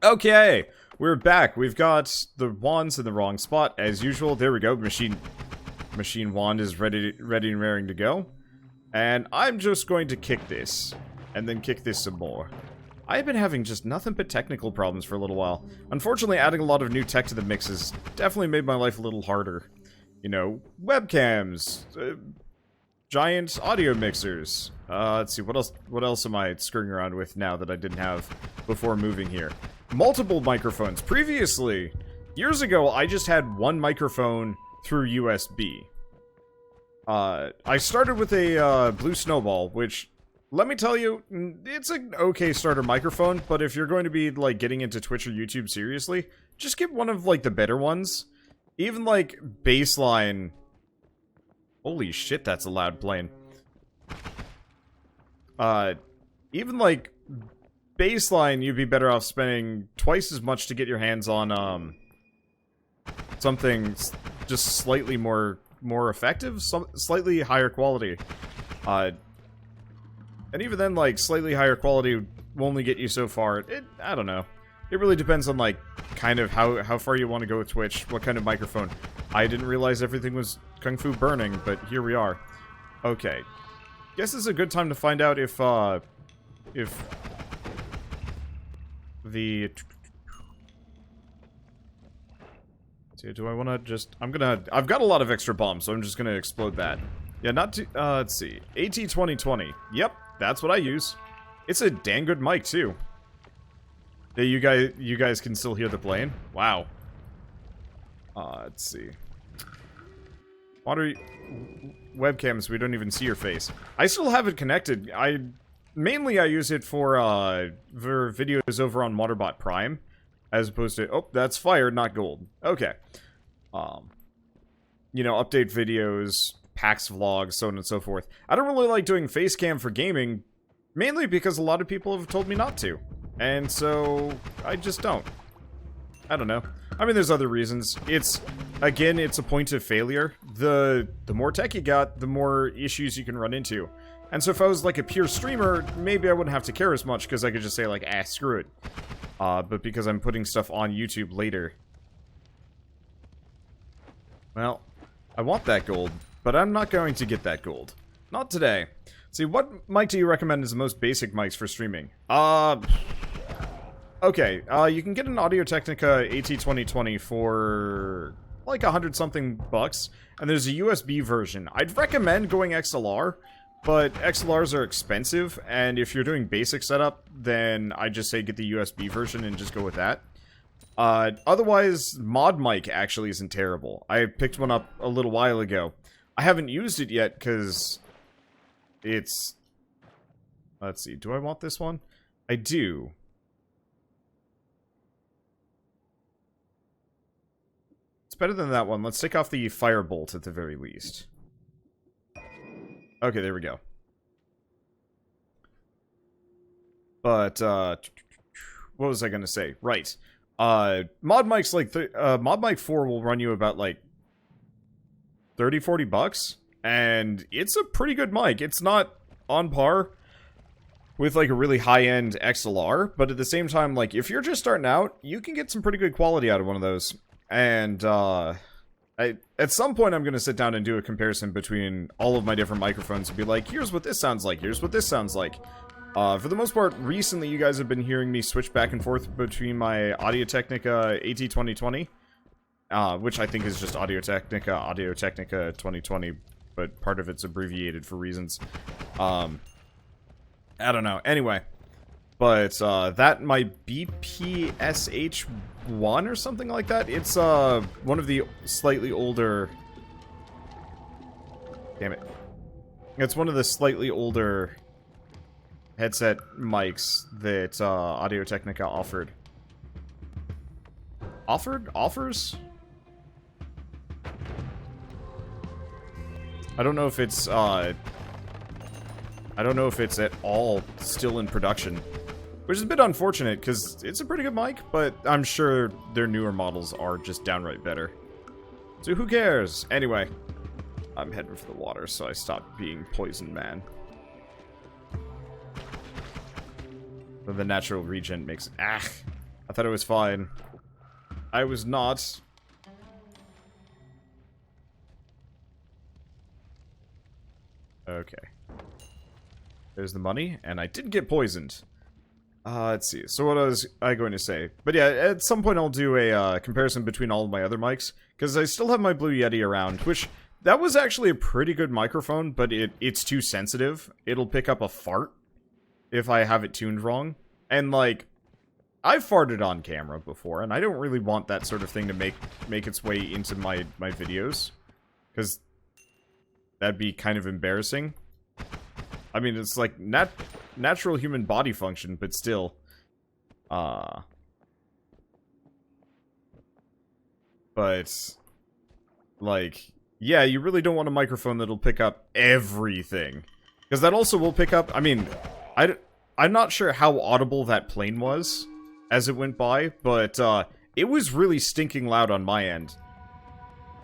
Okay, we're back. We've got the wands in the wrong spot as usual. There we go. Machine wand is ready and raring to go. And I'm just going to kick this and then kick this some more. I've been having just nothing but technical problems for a little while. Unfortunately, adding a lot of new tech to the mix has definitely made my life a little harder. You know, webcams, giant audio mixers. Let's see, what else am I screwing around with now that I didn't have before moving here? Multiple microphones. Previously, years ago, I just had one microphone through USB. I started with a Blue Snowball, which, let me tell you, it's an okay starter microphone, but if you're going to be, like, getting into Twitch or YouTube seriously, just get one of, like, the better ones. Even, like, baseline... Holy shit, that's a loud plane. Even, like, baseline, you'd be better off spending twice as much to get your hands on, something just slightly more effective, slightly higher quality. And even then, like, slightly higher quality will only get you so far. I don't know. It really depends on, like, kind of how far you want to go with Twitch, what kind of microphone. I didn't realize everything was Kung Fu burning, but here we are. Okay. Guess this is a good time to find out if the... See, do I want to just... I've got a lot of extra bombs, so I'm just gonna explode that. Yeah, not too... let's see. AT2020. Yep, that's what I use. It's a dang good mic, too. Yeah, you guys can still hear the plane? Wow. Let's see. Webcams, we don't even see your face. I still have it connected. Mainly I use it for videos over on Wanderbot Prime, as opposed to... Oh, that's fire, not gold. Okay. You know, update videos, PAX vlogs, so on and so forth. I don't really like doing face cam for gaming, mainly because a lot of people have told me not to. And so, I just don't. I don't know. I mean, there's other reasons. Again, it's a point of failure. The more tech you got, the more issues you can run into. And so if I was like a pure streamer, maybe I wouldn't have to care as much, because I could just say like, screw it. But because I'm putting stuff on YouTube later. Well, I want that gold, but I'm not going to get that gold. Not today. See, what mic do you recommend is the most basic mics for streaming? Okay, you can get an Audio-Technica AT2020 for like $100-something bucks, and there's a USB version. I'd recommend going XLR, but XLRs are expensive, and if you're doing basic setup, then I just say get the USB version and just go with that. Otherwise, Mod Mic actually isn't terrible. I picked one up a little while ago. I haven't used it yet, because it's... Let's see, do I want this one? I do. Better than that one. Let's take off the firebolt at the very least. Okay, there we go. But, what was I gonna say? Right. Mod Mic's like, Mod Mic 4 will run you about, like, 30-40 bucks. And it's a pretty good mic. It's not on par with, like, a really high-end XLR. But at the same time, like, if you're just starting out, you can get some pretty good quality out of one of those. And, at some point I'm gonna sit down and do a comparison between all of my different microphones and be like, here's what this sounds like, here's what this sounds like. For the most part, recently you guys have been hearing me switch back and forth between my Audio-Technica AT2020, which I think is just Audio-Technica 2020, but part of it's abbreviated for reasons. I don't know. Anyway. But, that might BPSH1 or something like that. It's, one of the slightly older... Damn it. It's one of the slightly older headset mics that, Audio-Technica offered. Offers? I don't know if it's, I don't know if it's at all still in production. Which is a bit unfortunate, because it's a pretty good mic, but I'm sure their newer models are just downright better. So who cares? Anyway, I'm heading for the water, so I stopped being Poison Man. But the natural regen makes it... I thought it was fine. I was not. Okay. There's the money, and I did get poisoned. Let's see. So what was I going to say? But yeah, at some point I'll do a comparison between all of my other mics, because I still have my Blue Yeti around, which, that was actually a pretty good microphone, but it's too sensitive. It'll pick up a fart if I have it tuned wrong. And, like, I've farted on camera before, and I don't really want that sort of thing to make its way into my videos, because that'd be kind of embarrassing. I mean, it's like natural human body function, but still. But, like, yeah, you really don't want a microphone that'll pick up everything. Because that also will pick up, I mean, I'm not sure how audible that plane was as it went by, but it was really stinking loud on my end.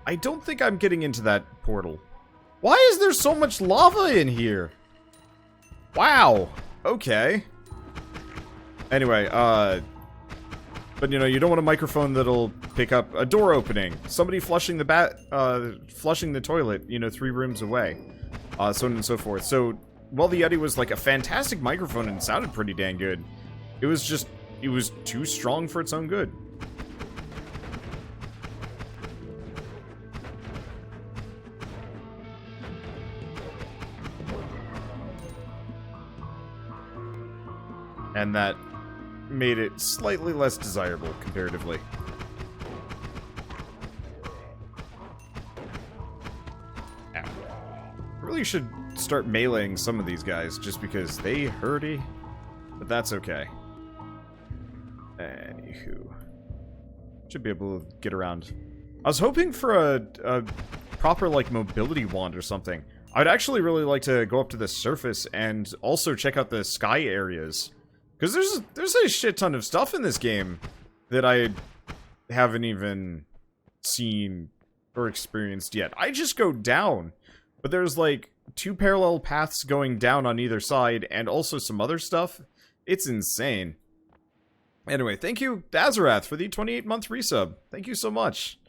I don't think I'm getting into that portal. Why is there so much lava in here? Wow. Okay. Anyway, but you know, you don't want a microphone that'll pick up a door opening, somebody flushing the flushing the toilet, you know, 3 rooms away, so on and so forth. So, while the Yeti was like a fantastic microphone and sounded pretty dang good, it was just, it was too strong for its own good. And that made it slightly less desirable, comparatively. Ow. Really should start meleeing some of these guys, just because they hurty. But that's okay. Anywho. Should be able to get around. I was hoping for a proper, like, mobility wand or something. I'd actually really like to go up to the surface and also check out the sky areas. Because there's a shit ton of stuff in this game that I haven't even seen or experienced yet. I just go down, but there's like 2 parallel paths going down on either side, and also some other stuff. It's insane. Anyway, thank you, Azarath, for the 28-month resub. Thank you so much.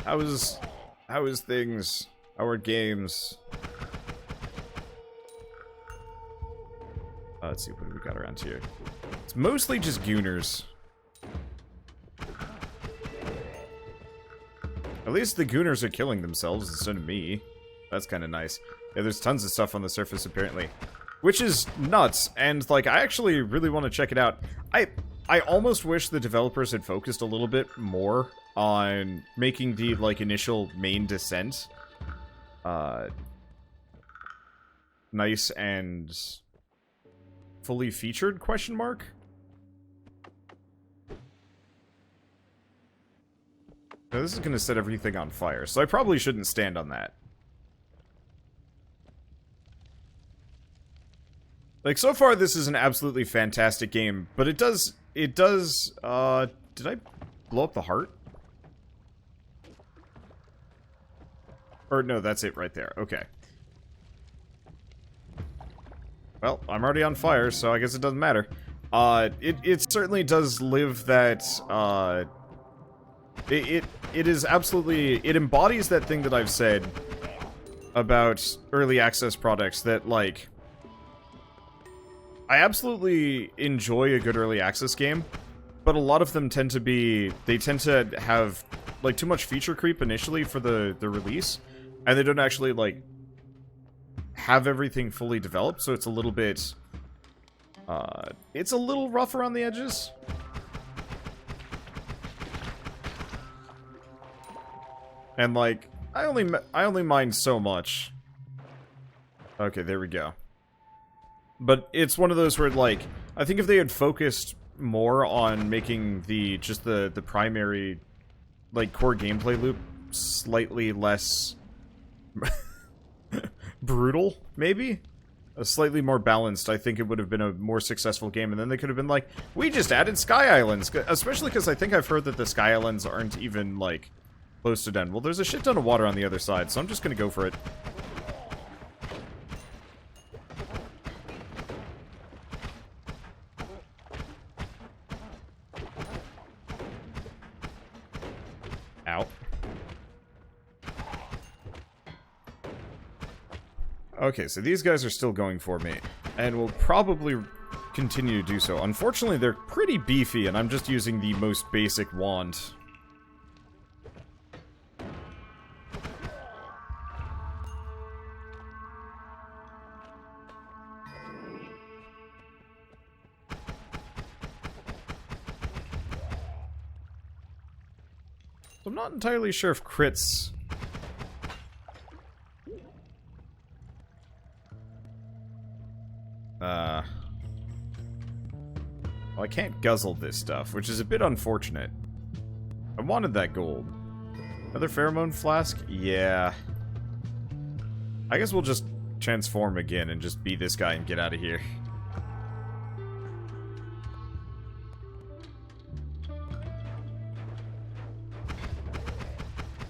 How is things? How are games? Let's see, what do we got around here? It's mostly just gooners. At least the gooners are killing themselves instead of me. That's kind of nice. Yeah, there's tons of stuff on the surface, apparently. Which is nuts, and, like, I actually really want to check it out. I almost wish the developers had focused a little bit more on making the, like, initial main descent nice and fully featured, question mark? Now, this is going to set everything on fire, so I probably shouldn't stand on that. Like, so far, this is an absolutely fantastic game, but it does, did I blow up the heart? Or, no, that's it right there, okay. Well, I'm already on fire, so I guess it doesn't matter. It certainly does live that, it is absolutely, it embodies that thing that I've said about early access products, that, like, I absolutely enjoy a good early access game, but a lot of them tend to be, they tend to have, like, too much feature creep initially for the release, and they don't actually, like, have everything fully developed, so it's a little bit, it's a little rough around the edges. And, like, I only mind so much. Okay, there we go. But it's one of those where, like, I think if they had focused more on making just the primary, like, core gameplay loop slightly less brutal, maybe? Slightly more balanced, I think it would have been a more successful game, and then they could have been like, we just added Sky Islands, especially because I think I've heard that the Sky Islands aren't even, like, close to done. Well, there's a shit ton of water on the other side, so I'm just gonna go for it. Ow. Okay, so these guys are still going for me, and will probably continue to do so. Unfortunately, they're pretty beefy, and I'm just using the most basic wand. I'm not entirely sure if crits... Well, I can't guzzle this stuff, which is a bit unfortunate. I wanted that gold. Another pheromone flask? Yeah. I guess we'll just transform again and just be this guy and get out of here.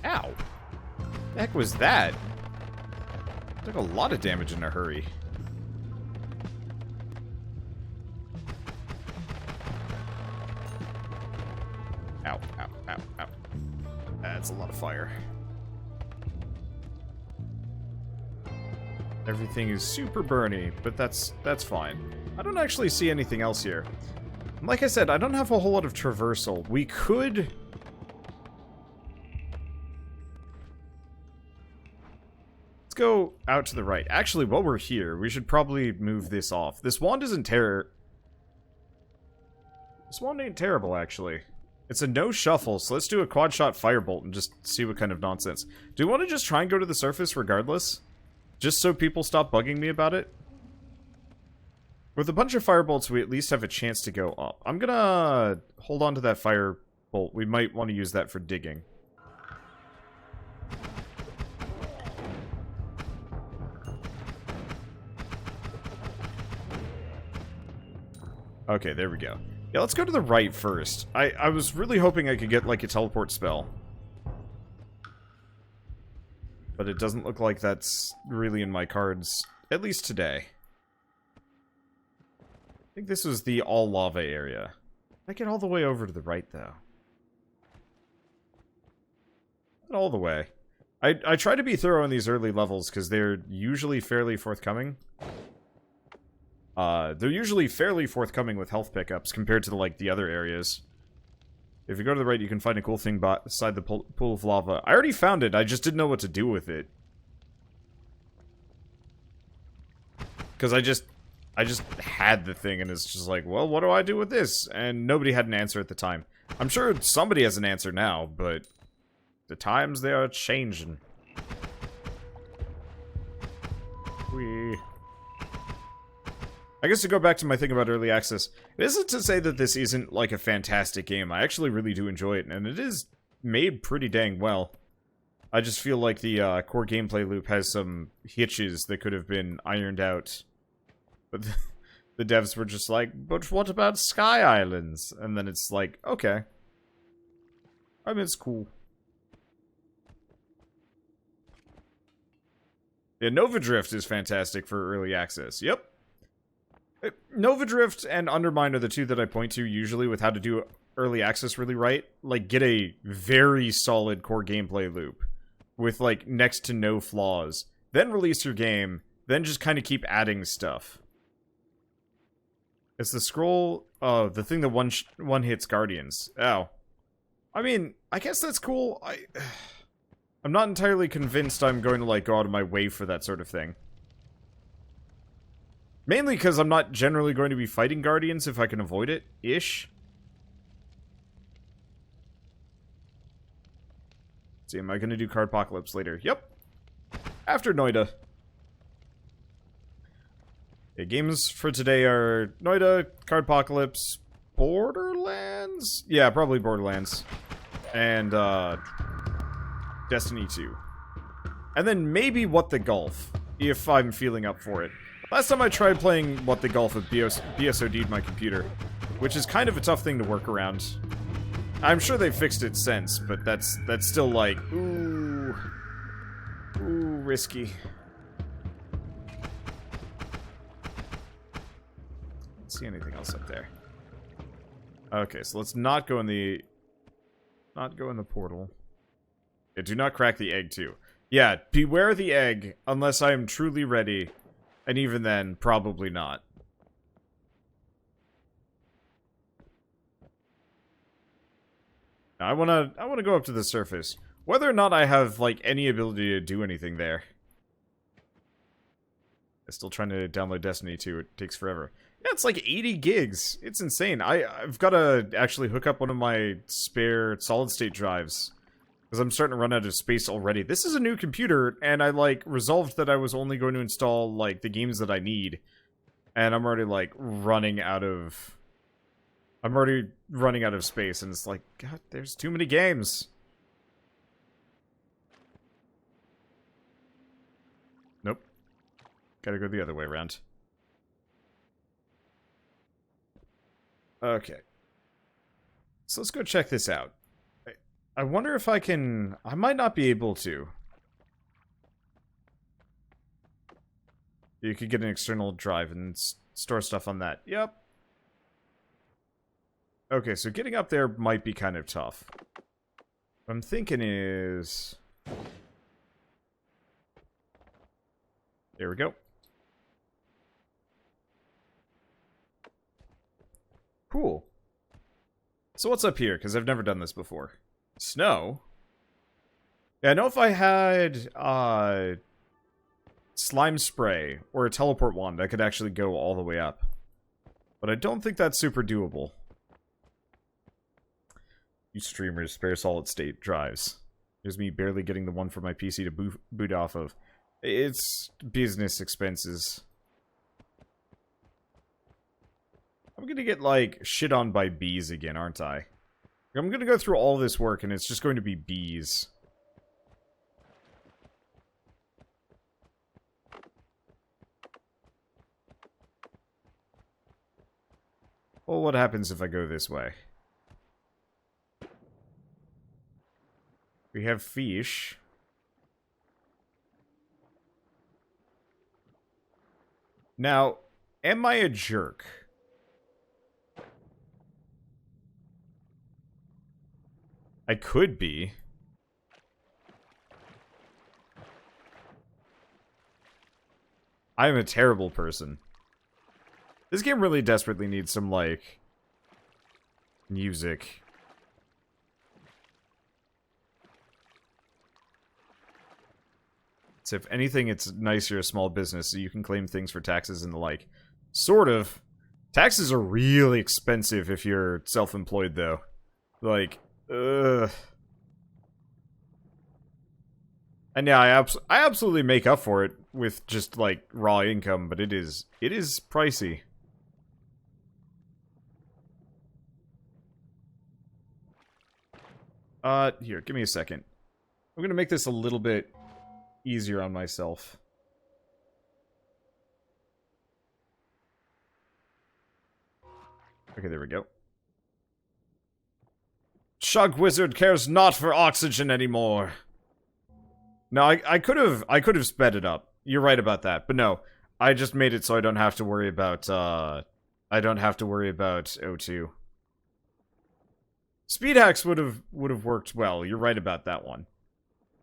Ow. The heck was that? Took a lot of damage in a hurry. Ow, ow, ow, ow. That's a lot of fire. Everything is super burny, but that's fine. I don't actually see anything else here. Like I said, I don't have a whole lot of traversal. We could... Let's go out to the right. Actually, while we're here, we should probably move this off. This wand isn't This wand ain't terrible, actually. It's a no shuffle, so let's do a quad shot firebolt and just see what kind of nonsense. Do we want to just try and go to the surface regardless? Just so people stop bugging me about it? With a bunch of firebolts, we at least have a chance to go up. I'm gonna hold on to that firebolt. We might want to use that for digging. Okay, there we go. Yeah, let's go to the right first. I was really hoping I could get, like, a teleport spell. But it doesn't look like that's really in my cards, at least today. I think this was the all-lava area. I get all the way over to the right, though. Not all the way. I try to be thorough in these early levels, because they're usually fairly forthcoming. They're usually fairly forthcoming with health pickups compared to, like, the other areas. If you go to the right, you can find a cool thing beside the pool of lava. I already found it, I just didn't know what to do with it. Because I just had the thing, and it's just like, well, what do I do with this? And nobody had an answer at the time. I'm sure somebody has an answer now, but the times, they are changing. I guess to go back to my thing about early access, it isn't to say that this isn't, like, a fantastic game. I actually really do enjoy it, and it is made pretty dang well. I just feel like the core gameplay loop has some hitches that could have been ironed out. But the devs were just like, but what about Sky Islands? And then it's like, okay. I mean, it's cool. Yeah, Nova Drift is fantastic for early access. Yep. Nova Drift and Undermine are the two that I point to usually with how to do early access really right. Like, get a very solid core gameplay loop with, like, next to no flaws. Then release your game, then just kind of keep adding stuff. It's the scroll, the thing that one hits Guardians. Oh. I mean, I guess that's cool. I'm not entirely convinced I'm going to, like, go out of my way for that sort of thing. Mainly because I'm not generally going to be fighting Guardians if I can avoid it, ish. Let's see, am I going to do Cardpocalypse later? Yep. After Noita. Okay, games for today are Noita, Cardpocalypse, Borderlands? Yeah, probably Borderlands. And, Destiny 2. And then maybe What the Golf, if I'm feeling up for it. Last time I tried playing What the Golf with BSOD'd my computer, which is kind of a tough thing to work around. I'm sure they've fixed it since, but that's still like, ooh, risky. Don't see anything else up there. Okay, so let's not go in the portal. Yeah, do not crack the egg, too. Yeah, beware the egg, unless I am truly ready. And even then, probably not. I wanna go up to the surface. Whether or not I have, like, any ability to do anything there. I'm still trying to download Destiny 2. It takes forever. Yeah, it's like 80 gigs. It's insane. I've got to actually hook up one of my spare solid-state drives. Because I'm starting to run out of space already. This is a new computer, and I, like, resolved that I was only going to install, like, the games that I need. And I'm already, like, running out of... I'm already running out of space, and it's like, God, there's too many games. Nope. Gotta go the other way around. Okay. So let's go check this out. I wonder if I can... I might not be able to. You could get an external drive and store stuff on that. Yep. Okay, so getting up there might be kind of tough. What I'm thinking is... There we go. Cool. So what's up here? Because I've never done this before. Snow? Yeah, I know if I had, slime spray or a teleport wand, I could actually go all the way up. But I don't think that's super doable. You streamers, spare solid-state drives. Here's me barely getting the one for my PC to boot off of. It's business expenses. I'm gonna get, like, shit on by bees again, aren't I? I'm gonna go through all this work, and it's just going to be bees. Well, what happens if I go this way? We have fish. Now, am I a jerk? I could be. I'm a terrible person. This game really desperately needs some, like, music. So if anything, it's nice you're a small business, so you can claim things for taxes and the like. Sort of. Taxes are really expensive if you're self-employed, though. Like, ugh. And yeah, I absolutely make up for it with just, like, raw income, but it is pricey. Here, give me a second. I'm gonna make this a little bit easier on myself. Okay, there we go. Chug Wizard cares not for oxygen anymore. No, I could have sped it up. You're right about that, but no, I just made it so I don't have to worry about O2. Speed hacks would have worked well. You're right about that one.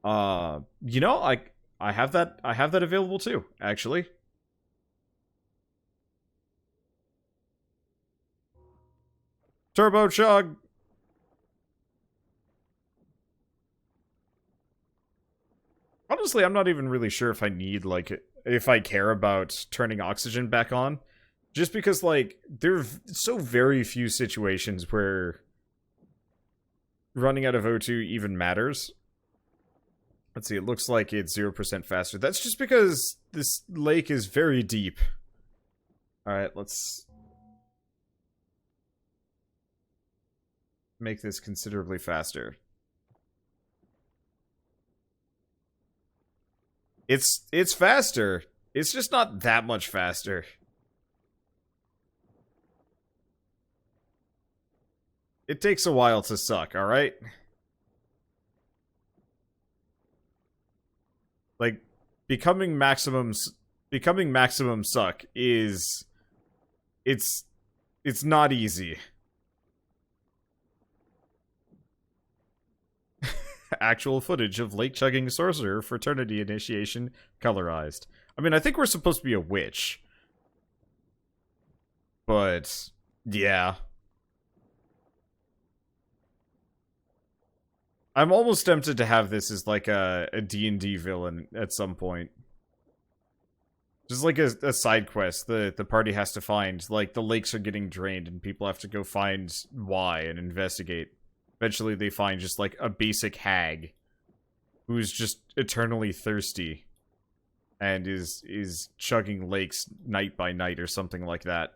You know, I have that available too, actually. Turbo chug. Honestly, I'm not even really sure if I need, like, if I care about turning oxygen back on. Just because, like, there are so very few situations where running out of O2 even matters. Let's see, it looks like it's 0% faster. That's just because this lake is very deep. Alright, let's make this considerably faster. It's faster. It's just not that much faster. It takes a while to suck, alright? Like, becoming maximum suck is... It's not easy. Actual footage of lake-chugging sorcerer fraternity initiation colorized. I mean, I think we're supposed to be a witch. But, yeah. I'm almost tempted to have this as like a D&D villain at some point. Just like a side quest the party has to find. Like, the lakes are getting drained and people have to go find why and investigate. Eventually they find just like a basic hag who's just eternally thirsty and is chugging lakes night by night or something like that.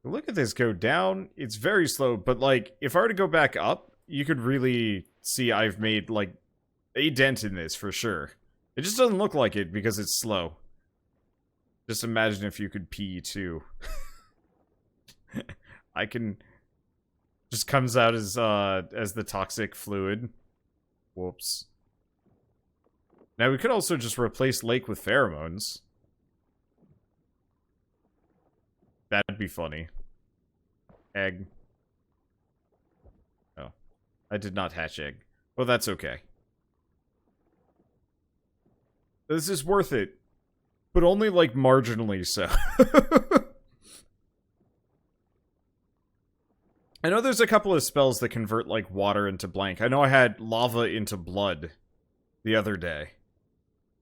Look at this go down. It's very slow, but like, if I were to go back up, you could really see I've made like a dent in this for sure. It just doesn't look like it because it's slow. Just imagine if you could pee too. I can... Just comes out as the toxic fluid. Whoops. Now we could also just replace lake with pheromones. That'd be funny. Egg. Oh. I did not hatch egg. Well, that's okay. This is worth it. But only, like, marginally so. I know there's a couple of spells that convert, like, water into blank. I know I had lava into blood the other day.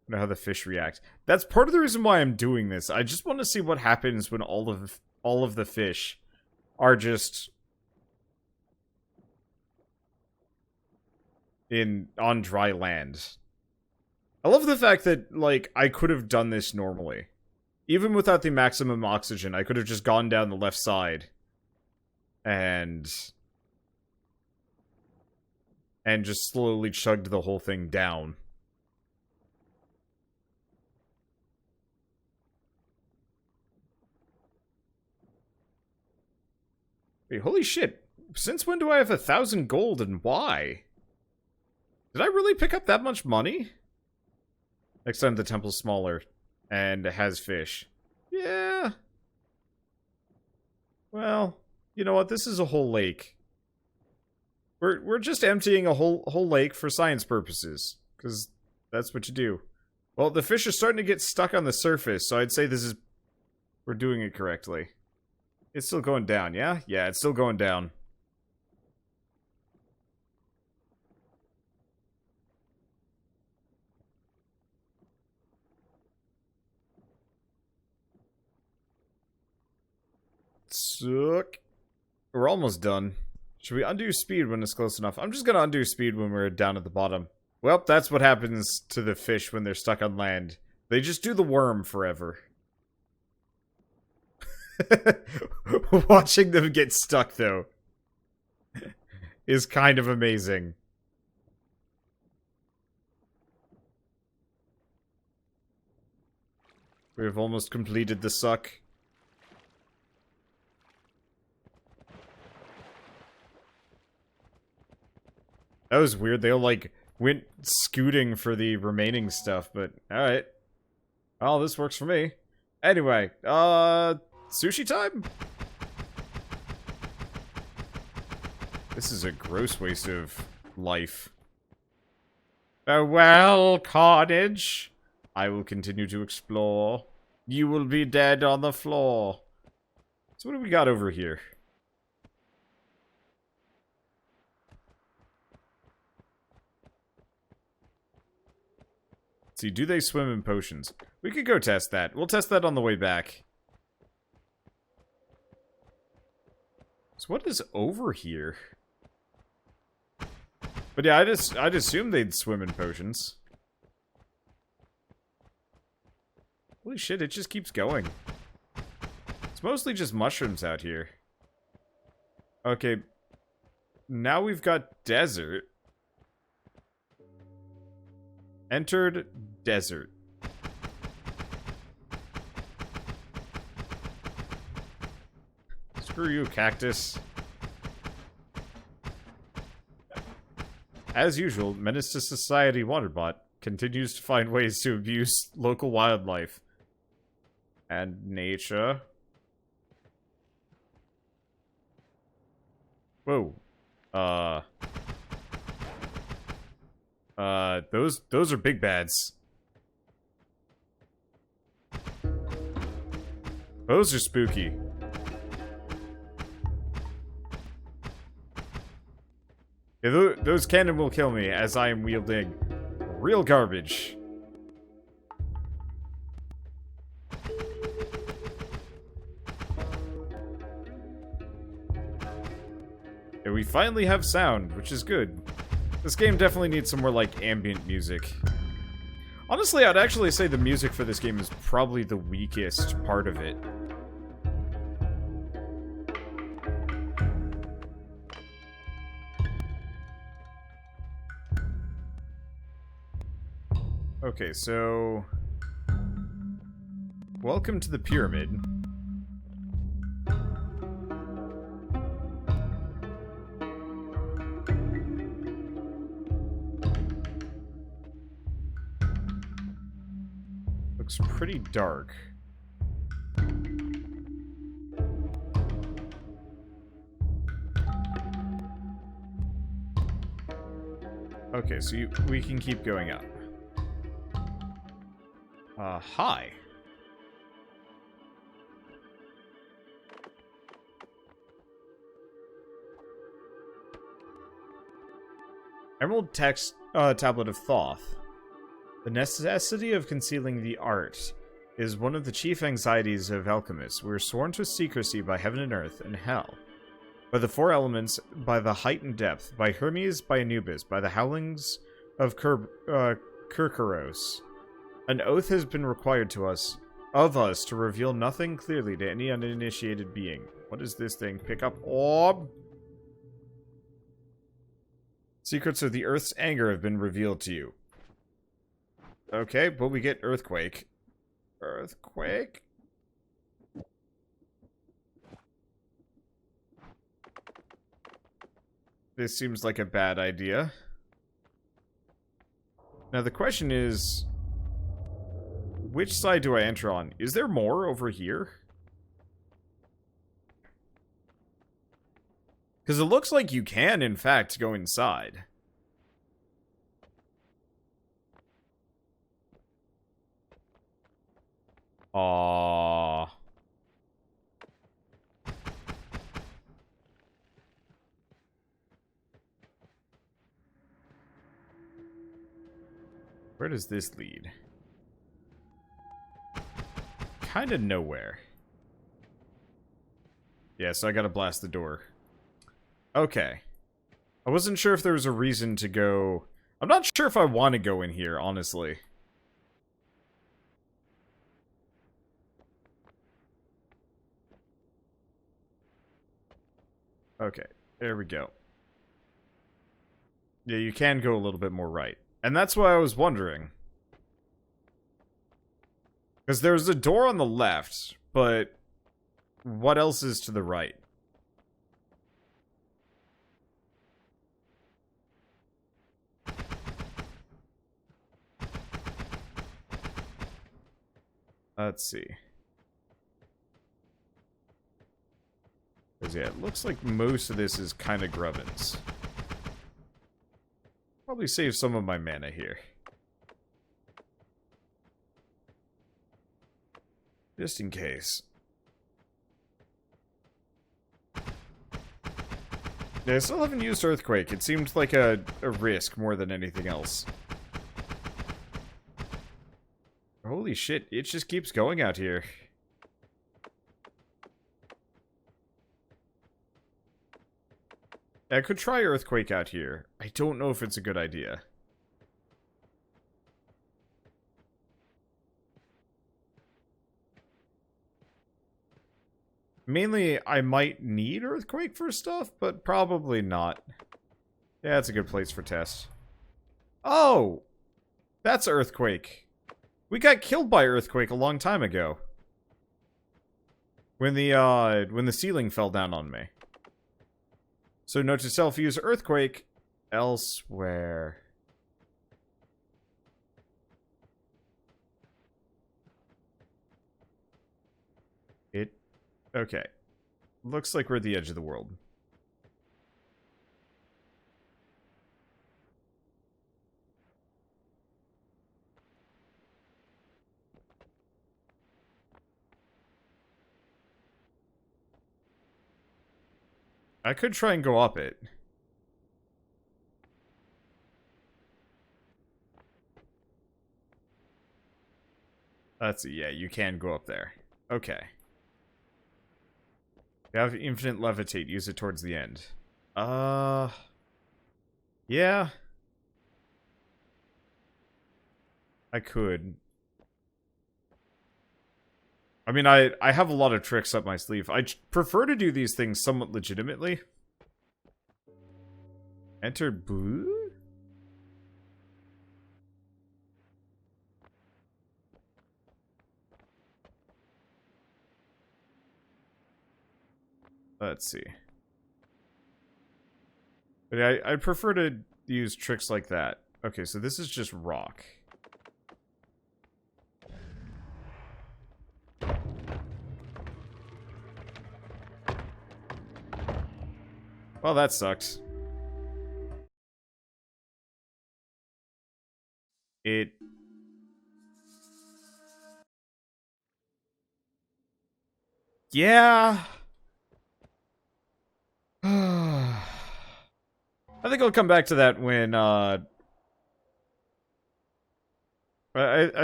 I know how the fish react. That's part of the reason why I'm doing this. I just want to see what happens when all of the fish are just on dry land. I love the fact that, like, I could have done this normally. Even without the maximum oxygen, I could have just gone down the left side and just slowly chugged the whole thing down. Wait, holy shit. Since when do I have 1,000 gold and why? Did I really pick up that much money? Next time the temple's smaller and has fish. Yeah. Well, you know what? This is a whole lake. We're just emptying a whole lake for science purposes, because that's what you do. Well, the fish are starting to get stuck on the surface, so I'd say we're doing it correctly. It's still going down, yeah? Yeah, it's still going down. Suck. We're almost done. Should we undo speed when it's close enough? I'm just gonna undo speed when we're down at the bottom. Well, that's what happens to the fish when they're stuck on land. They just do the worm forever. Watching them get stuck, though, is kind of amazing. We've almost completed the suck. That was weird. They all, like, went scooting for the remaining stuff, but alright. Oh, this works for me. Anyway, sushi time? This is a gross waste of life. Farewell, carnage. I will continue to explore. You will be dead on the floor. So what do we got over here? Let's see, do they swim in potions? We could go test that. We'll test that on the way back. So what is over here? But yeah, I'd assume they'd swim in potions. Holy shit, it just keeps going. It's mostly just mushrooms out here. Okay. Now we've got desert. Entered desert. Screw you, cactus. As usual, Menace to Society Wanderbot continues to find ways to abuse local wildlife and nature. Whoa. Those are big bads. Those are spooky. Yeah, those cannon will kill me as I am wielding real garbage. And we finally have sound, which is good. This game definitely needs some more, like, ambient music. Honestly, I'd actually say the music for this game is probably the weakest part of it. Okay, so... welcome to the pyramid. Looks pretty dark. Okay, so we can keep going up. Hi. Emerald text, Tablet of Thoth. The necessity of concealing the art is one of the chief anxieties of alchemists. We are sworn to secrecy by heaven and earth and hell. By the four elements, by the height and depth, by Hermes, by Anubis, by the howlings of Kerkeros. An oath has been required of us to reveal nothing clearly to any uninitiated being. What is this thing? Pick up orb? Secrets of the earth's anger have been revealed to you. Okay, but we get earthquake. Earthquake? This seems like a bad idea. Now the question is, which side do I enter on? Is there more over here? Because it looks like you can, in fact, go inside. Aww. Where does this lead? Kinda nowhere. Yeah, so I gotta blast the door. Okay. I wasn't sure if there was a reason to go... I'm not sure if I want to go in here, honestly. Okay, there we go. Yeah, you can go a little bit more right. And that's why I was wondering. Because there's a door on the left, but what else is to the right? Let's see. Because, yeah, it looks like most of this is kind of grubbins. Probably save some of my mana here. Just in case. Yeah, I still haven't used Earthquake. It seemed like a risk more than anything else. Holy shit, it just keeps going out here. I could try Earthquake out here. I don't know if it's a good idea. Mainly, I might need Earthquake for stuff, but probably not. Yeah, it's a good place for test. Oh! That's Earthquake. We got killed by Earthquake a long time ago. When the ceiling fell down on me. So note to self, use Earthquake elsewhere. Okay. Looks like we're at the edge of the world. I could try and go up it. Let's see. Yeah, you can go up there. Okay. You have infinite levitate. Use it towards the end. Yeah. I could. I mean, I have a lot of tricks up my sleeve. I prefer to do these things somewhat legitimately. Enter blue? Let's see. But I prefer to use tricks like that. Okay, so this is just rock. Well, that sucks. Yeah. I think I'll come back to that when, I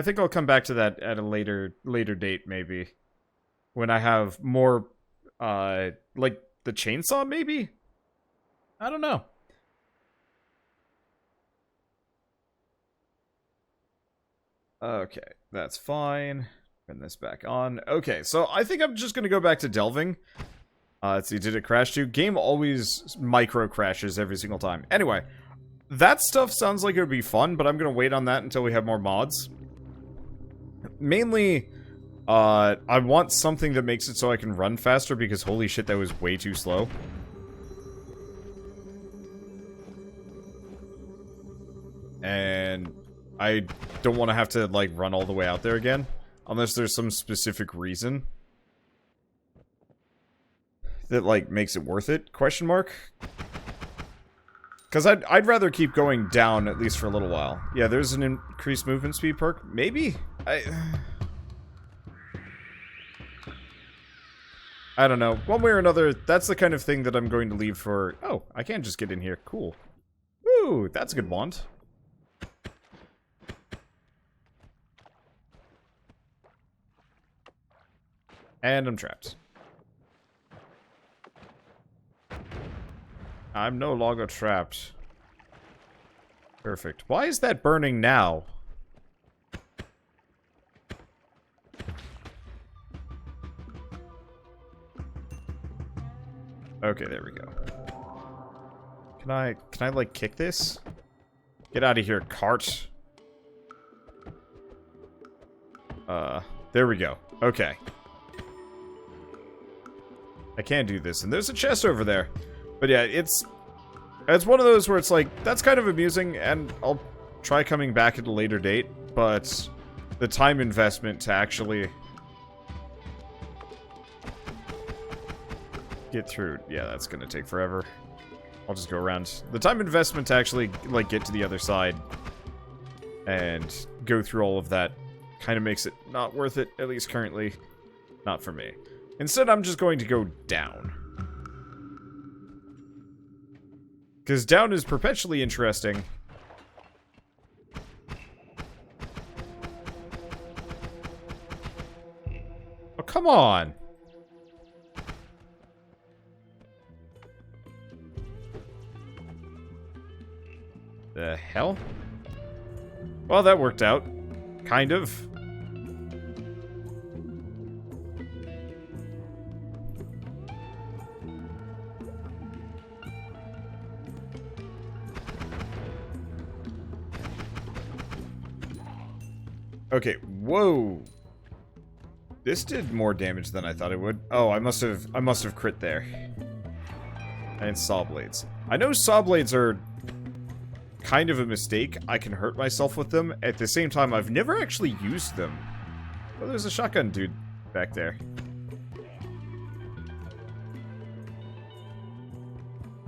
think I'll come back to that at a later date, maybe. When I have more, like, the chainsaw, maybe? I don't know. Okay, that's fine. Turn this back on. Okay, so I think I'm just gonna go back to delving. Let's see, did it crash too? Game always micro crashes every single time. Anyway, that stuff sounds like it would be fun, but I'm gonna wait on that until we have more mods. Mainly, I want something that makes it so I can run faster, because holy shit, that was way too slow. And I don't want to have to, like, run all the way out there again. Unless there's some specific reason that, like, makes it worth it, question mark? Because I'd rather keep going down, at least for a little while. Yeah, there's an increased movement speed perk. Maybe? I don't know. One way or another, that's the kind of thing that I'm going to leave for... Oh, I can just get in here. Cool. Woo, that's a good wand. And I'm trapped. I'm no longer trapped. Perfect. Why is that burning now? Okay, there we go. Can I like kick this? Get out of here, cart. There we go. Okay. I can do this, and there's a chest over there. But yeah, it's one of those where it's like, that's kind of amusing, and I'll try coming back at a later date, but the time investment to actually get through, yeah, that's gonna take forever. I'll just go around. The time investment to actually, like, get to the other side and go through all of that kind of makes it not worth it, at least currently. Not for me. Instead, I'm just going to go down. Because down is perpetually interesting. Oh, come on! The hell? Well, that worked out. Kind of. Okay, whoa. This did more damage than I thought it would. Oh, I must have crit there. And saw blades. I know saw blades are kind of a mistake. I can hurt myself with them. At the same time, I've never actually used them. Oh, there's a shotgun dude back there.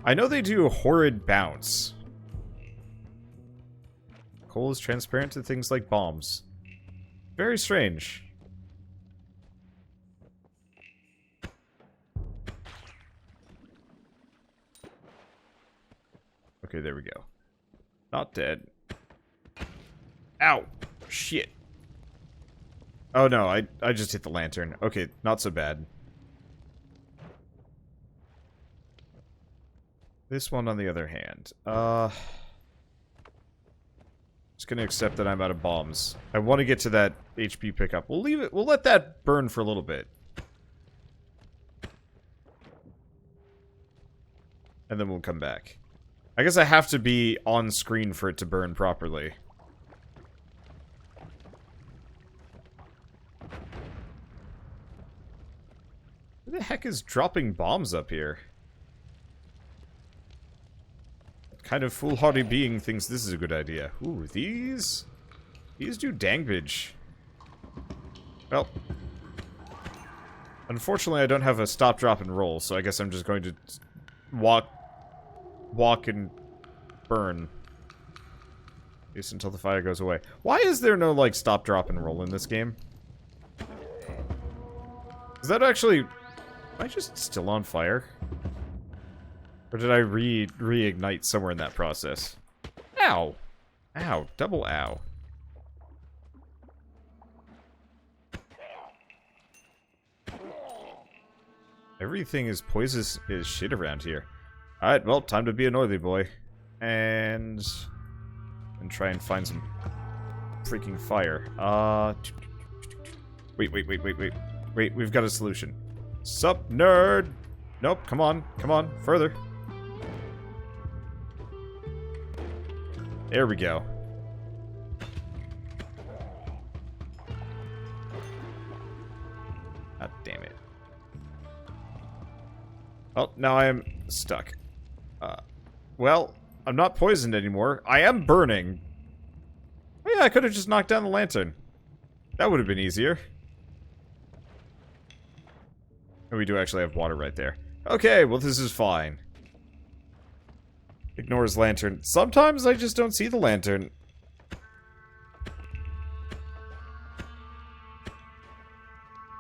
I know they do horrid bounce. Coal is transparent to things like bombs. Very strange. Okay, there we go. Not dead. Ow! Shit. Oh no, I just hit the lantern. Okay, not so bad. This one, on the other hand. Just gonna accept that I'm out of bombs. I want to get to that HP pickup. We'll leave it. We'll let that burn for a little bit. And then we'll come back. I guess I have to be on screen for it to burn properly. Who the heck is dropping bombs up here? What kind of foolhardy being thinks this is a good idea? Ooh, these do damage. Well, unfortunately I don't have a stop, drop, and roll, so I guess I'm just going to walk and burn. At least until the fire goes away. Why is there no, like, stop, drop, and roll in this game? Is that actually... Am I just still on fire? Or did I reignite somewhere in that process? Ow! Ow. Double ow. Everything is poisonous as shit around here. Alright, well, time to be an oily boy. And try and find some freaking fire. Wait, we've got a solution. Sup, nerd? Nope, come on, further. There we go. God damn it. Oh, now I am stuck. Well, I'm not poisoned anymore. I am burning. Oh yeah, I could have just knocked down the lantern. That would have been easier. And we do actually have water right there. Okay, well this is fine. Ignores lantern. Sometimes I just don't see the lantern.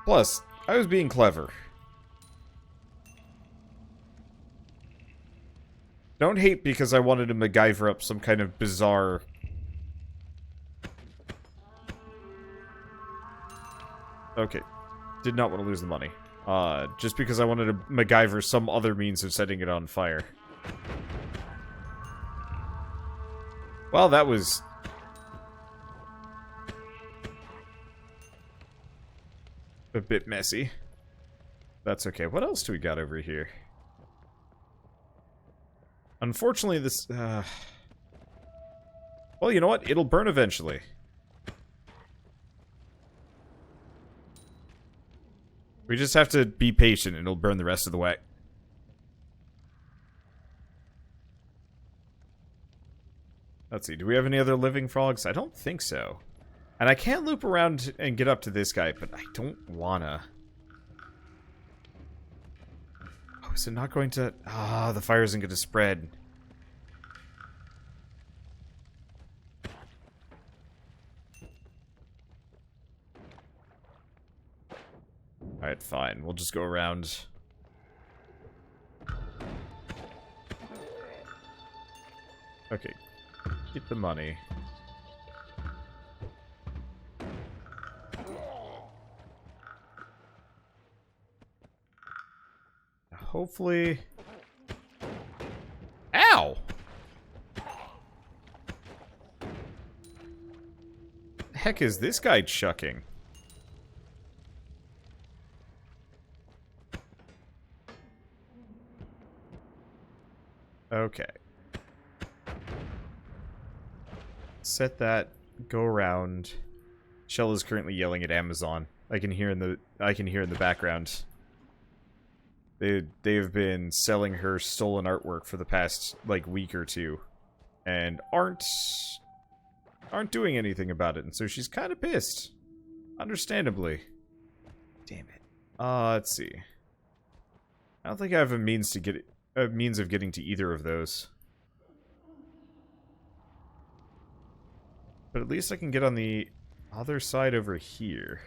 Plus, I was being clever. Don't hate because I wanted to MacGyver up some kind of bizarre... Okay. Did not want to lose the money. Just because I wanted to MacGyver some other means of setting it on fire. Well, that was... a bit messy. That's okay. What else do we got over here? Unfortunately, this... Well, you know what? It'll burn eventually. We just have to be patient and it'll burn the rest of the way. Let's see, do we have any other living frogs? I don't think so. And I can't loop around and get up to this guy, but I don't wanna. Oh, is it not going to... Ah, the fire isn't going to spread. Alright, fine. We'll just go around. Okay. Get the money. Hopefully... Ow! The heck is this guy chucking? Okay. Set that. Go around. Shell is currently yelling at Amazon. I can hear in the background. They've been selling her stolen artwork for the past like week or two, and aren't doing anything about it, and so she's kind of pissed. Understandably. Damn it. Let's see. I don't think I have a means of getting to either of those. But at least I can get on the other side over here.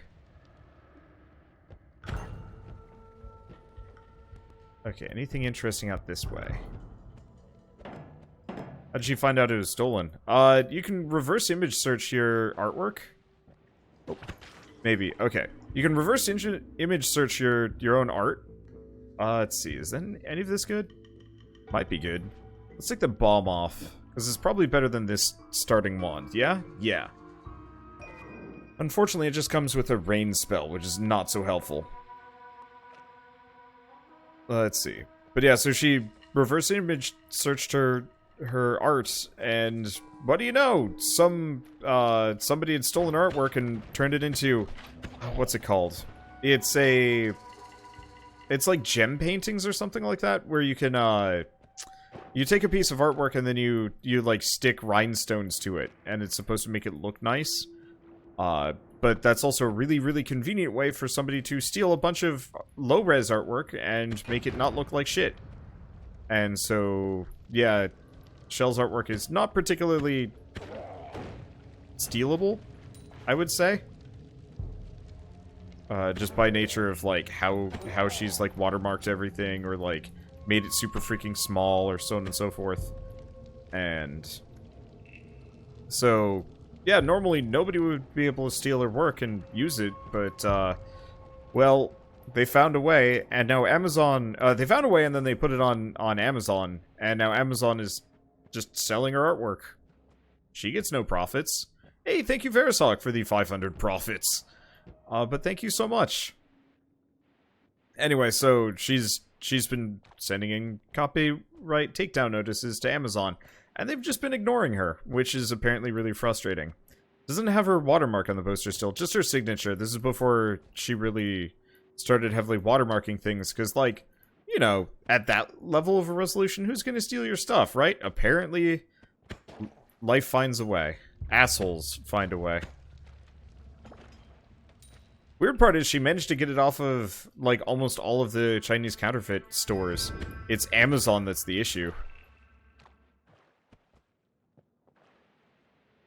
Okay, anything interesting out this way? How did she find out it was stolen? You can reverse image search your artwork. Oh, maybe. Okay. You can reverse image search your own art. Let's see. Is then any of this good? Might be good. Let's take the bomb off. This is probably better than this starting wand. Yeah? Yeah. Unfortunately, it just comes with a rain spell, which is not so helpful. Let's see. But yeah, so she reverse image searched her art, and what do you know? Somebody had stolen artwork and turned it into, what's it called? It's like gem paintings or something like that, where you can you take a piece of artwork and then you like stick rhinestones to it, and it's supposed to make it look nice. But that's also a really, really convenient way for somebody to steal a bunch of low-res artwork and make it not look like shit. And so, yeah, Shell's artwork is not particularly stealable, I would say. Just by nature of, like, how she's, like, watermarked everything, or, like, made it super freaking small, or so on and so forth. And so, yeah, normally nobody would be able to steal her work and use it, but, well, they found a way, and now Amazon, they found a way and then they put it on Amazon, and now Amazon is just selling her artwork. She gets no profits. Hey, thank you, Verisok, for the 500 profits. But thank you so much. Anyway, so she's been sending in copyright takedown notices to Amazon, and they've just been ignoring her, which is apparently really frustrating. Doesn't have her watermark on the poster still, just her signature. This is before she really started heavily watermarking things, because, like, you know, at that level of a resolution, who's gonna steal your stuff, right? Apparently, life finds a way. Assholes find a way. Weird part is she managed to get it off of, like, almost all of the Chinese counterfeit stores. It's Amazon that's the issue.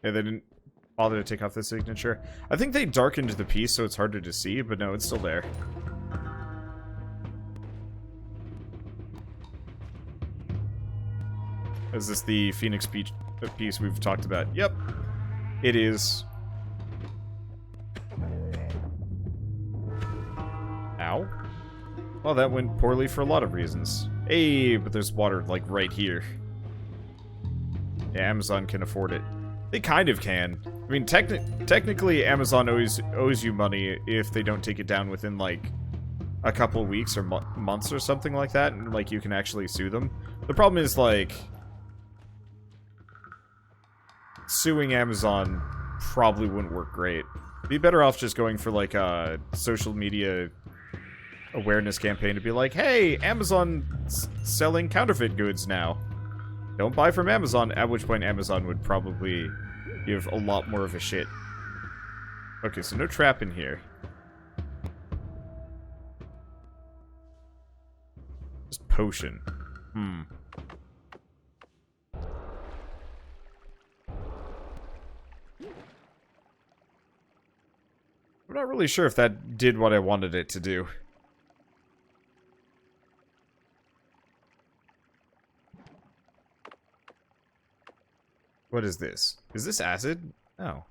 Yeah, they didn't bother to take off the signature. I think they darkened the piece so it's harder to see, but no, it's still there. Is this the Phoenix piece we've talked about? Yep, it is. Ow. Well, that went poorly for a lot of reasons. Hey, but there's water, like, right here. Yeah, Amazon can afford it. They kind of can. I mean, technically, Amazon owes you money if they don't take it down within, like, a couple weeks or months or something like that, and, like, you can actually sue them. The problem is, like, suing Amazon probably wouldn't work great. Be better off just going for, like, a social media awareness campaign to be like, hey, Amazon's selling counterfeit goods now. Don't buy from Amazon, at which point Amazon would probably give a lot more of a shit. Okay, so no trap in here. Just potion. I'm not really sure if that did what I wanted it to do. What is this? Is this acid? Oh.